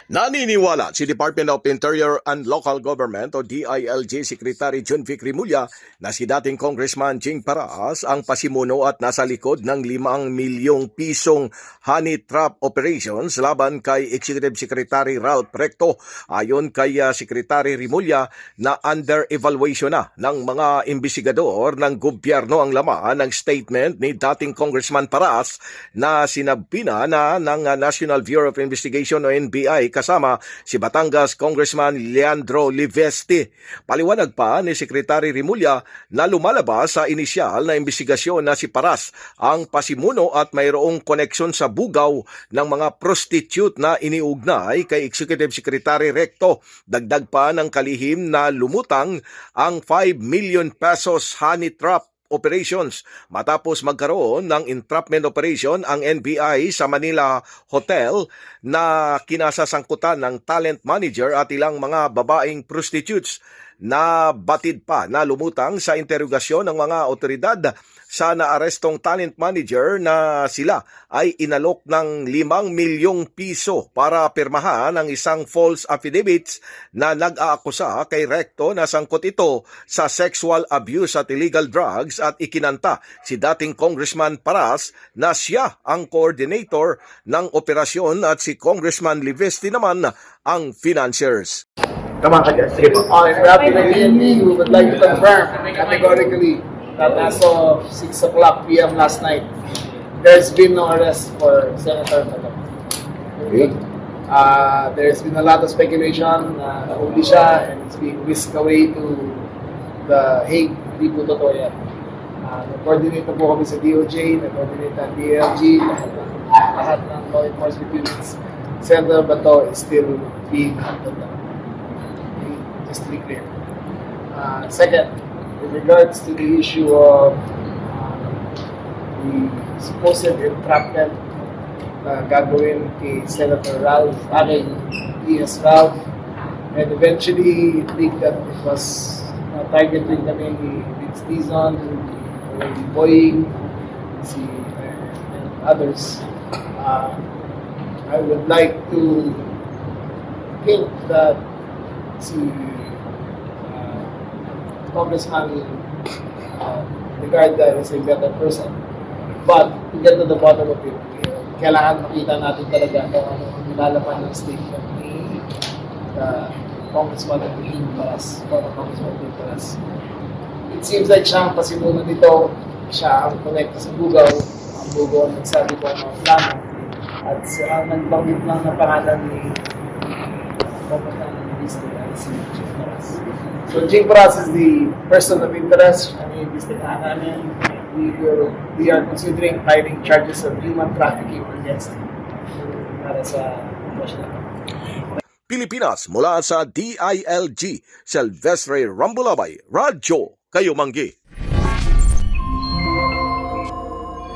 Naniniwala si Department of Interior and Local Government o DILG Secretary John Vic Rimulya na si dating Congressman Jing Paraas ang pasimuno at nasa likod ng 5 milyong pisong honey trap operations laban kay Executive Secretary Ralph Recto. Ayon kay Secretary Rimulya na under evaluation na ng mga imbestigador ng gobyerno ang laman ng statement ni dating Congressman Paraas na sinabina na ng National Bureau of Investigation o NBI kasama si Batangas Congressman Leandro Livesti. Paliwanag pa ni Secretary Rimulya na lumalabas sa inisyal na imbestigasyon na si Paras ang pasimuno at mayroong koneksyon sa bugaw ng mga prostitute na iniugnay kay Executive Secretary Recto. Dagdag pa ng kalihim na lumutang ang 5 million pesos honey trap operations matapos magkaroon ng entrapment operation ang NBI sa Manila Hotel na kinasasangkutan ng talent manager at ilang mga babaeng prostitutes. Na batid pa na lumutang sa interogasyon ng mga otoridad sa naarestong talent manager na sila ay inalok ng 5 milyong piso para pirmahan ang isang false affidavits na nag-aakusa kay Recto na sangkot ito sa sexual abuse at illegal drugs at ikinanta si dating Congressman Paras na siya ang coordinator ng operasyon at si Congressman Livesti naman ang financiers. Tama ka dyan. Sige po. On behalf of the DNP, we would like to confirm categorically that as of 6 o'clock p.m. last night, there's been no arrest for Senator Pato. Okay. There's been a lot of speculation na nahuli siya and it's being whisked away to the Hague. Hindi po totoo yan. Nag-coordinate na po kami sa DOJ, nag-coordinate ang DLG, lahat ng law enforcement units. Senator Bato is still being handled now. Just to be clear. Second, with regards to the issue of the supposed entrapment na gagawin kay Senator Ralph, kay E.S. Ralph, and eventually think that it was targeting kami ni Vince Dizon, ni Boying, and others. I would like to think that si Congressman Legarda is a better person. But to get to the bottom of it, kailangan makita natin talaga kung ano ang nilalaman ng statement ni Congressman Jing Paras. It seems like siya ang pasimuno nito, siya ang connecta sa bugaw, ang bugaw ang nagsabi ko ng plano, at siya ang nagbanggit lang ng pangalan ni Congressman si Jing Paras. So Jing Paras is the person of interest. We are considering filing charges of human trafficking against him. Para sa question. Pilipinas mula sa DILG, Silvestre Rambulabay, Radyo Kayo Manggi.